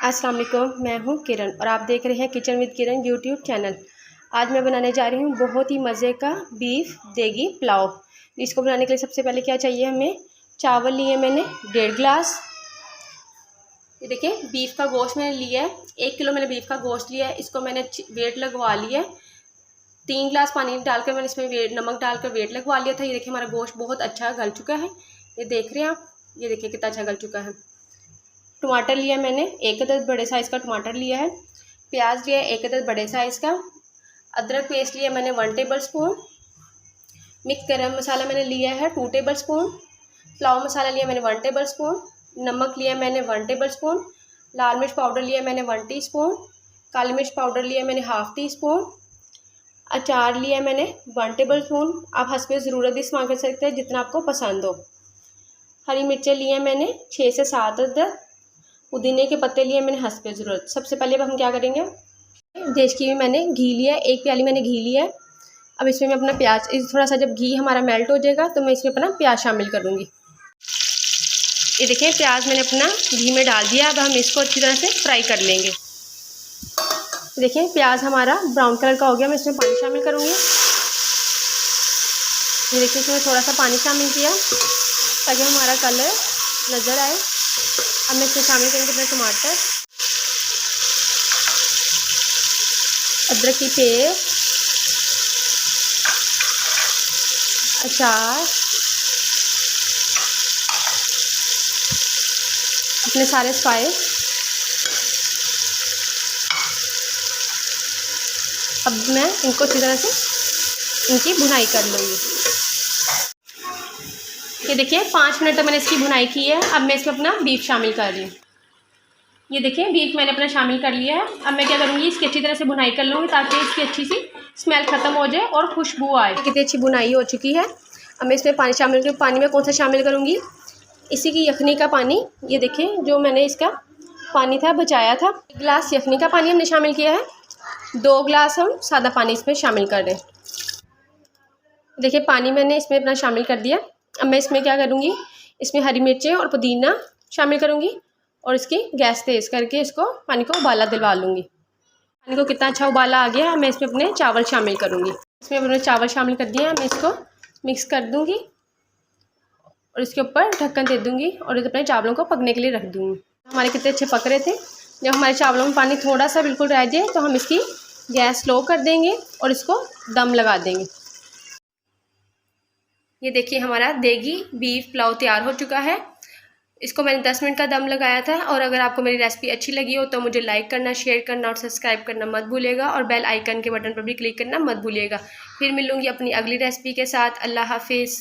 अस्सलाम वालेकुम, मैं हूँ किरण और आप देख रहे हैं kitchen with Kiran YouTube channel. आज मैं बनाने जा रही हूँ बहुत ही मज़े का बीफ देगी पुलाव। इसको बनाने के लिए सबसे पहले क्या चाहिए, हमें चावल लिए मैंने 1.5 गिलास। ये देखिए बीफ का गोश्त मैंने लिया है, 1 किलो मैंने बीफ का गोश्त लिया है। इसको मैंने वेट लगवा लिया है। 3 गिलास पानी डालकर मैंने इसमें नमक डालकर वेट लगवा लिया था। ये देखिए हमारा गोश्त बहुत अच्छा गल चुका है, ये देख रहे हैं आप। ये देखिए कितना अच्छा गल चुका है। टमाटर लिया मैंने 1 अदद बड़े साइज़ का टमाटर लिया है। प्याज लिया 1 अदद बड़े साइज़ का। अदरक पेस्ट लिया मैंने 1 टेबल स्पून। मिक्स गरम मसाला मैंने लिया है 2 टेबल स्पून। पुलाव मसाला लिया मैंने 1 टेबल स्पून। नमक लिया मैंने 1 टेबल स्पून। लाल मिर्च पाउडर लिया मैंने 1 टीस्पून। काली मिर्च पाउडर लिया मैंने ½ टीस्पून। अचार लिया मैंने 1 टेबल स्पून। आप हस्बे ज़रूरत भी इस्तेमाल कर सकते हैं जितना आपको पसंद हो। हरी मिर्चें लिए मैंने 6 से 7 अदद। पुदीने के पत्ते लिए मैंने हस्बे ज़रूरत। सबसे पहले अब हम क्या करेंगे, देश की मैंने घी लिया है, 1 प्याली मैंने घी लिया है। अब इसमें मैं अपना प्याज, थोड़ा सा जब घी हमारा मेल्ट हो जाएगा तो मैं इसमें अपना प्याज शामिल करूँगी। ये देखिए प्याज मैंने अपना घी में डाल दिया। अब हम इसको अच्छी तरह से फ्राई कर लेंगे। देखिए प्याज हमारा ब्राउन कलर का हो गया। मैं इसमें पानी शामिल करूँगी। ये देखिए इसमें थोड़ा सा पानी शामिल किया ताकि हमारा कलर नज़र आए। अब मैं इसमें शामिल करूँगी अपने टमाटर, अदरक की पेस्ट, अचार, अपने सारे स्पाइस। अब मैं इनको अच्छी तरह से इनकी भुनाई कर लूँगी। ये देखिए 5 मिनट तक मैंने इसकी भुनाई की है। अब मैं इसमें अपना बीफ शामिल कर रही हूँ। ये देखिए बीफ मैंने अपना शामिल कर लिया है। अब मैं क्या करूँगी, इसकी अच्छी तरह से भुनाई कर लूँगी ताकि इसकी अच्छी सी स्मेल ख़त्म हो जाए और खुशबू आए। कितनी अच्छी भुनाई हो चुकी है। अब मैं इसमें पानी शामिल करूँगी। पानी में कौन सा शामिल करूँगी, इसी की यखनी का पानी। ये देखिए जो मैंने इसका पानी था बचाया था। 1 गिलास यखनी का पानी हमने शामिल किया है। 2 गिलास हम सादा पानी इसमें शामिल कर दें। देखिए पानी मैंने इसमें अपना शामिल कर दिया। अब मैं इसमें क्या करूँगी, इसमें हरी मिर्चें और पुदीना शामिल करूँगी और इसकी गैस तेज़ करके इसको पानी को उबाला दिलवा लूँगी। पानी को कितना अच्छा उबाला आ गया है। मैं इसमें अपने चावल शामिल करूँगी। इसमें अपने चावल शामिल कर दिए हैं। मैं इसको मिक्स कर दूँगी और इसके ऊपर ढक्कन दे दूँगी और इस अपने चावलों को पकने के लिए रख दूँगी। हमारे कितने अच्छे पक रहे थे। जब हमारे चावलों में पानी थोड़ा सा बिल्कुल रह जाए तो हम इसकी गैस स्लो कर देंगे और इसको दम लगा देंगे। ये देखिए हमारा देगी बीफ पुलाव तैयार हो चुका है। इसको मैंने 10 मिनट का दम लगाया था। और अगर आपको मेरी रेसिपी अच्छी लगी हो तो मुझे लाइक करना, शेयर करना और सब्सक्राइब करना मत भूलिएगा और बेल आइकन के बटन पर भी क्लिक करना मत भूलिएगा। फिर मिलूँगी अपनी अगली रेसिपी के साथ। अल्लाह हाफिज़।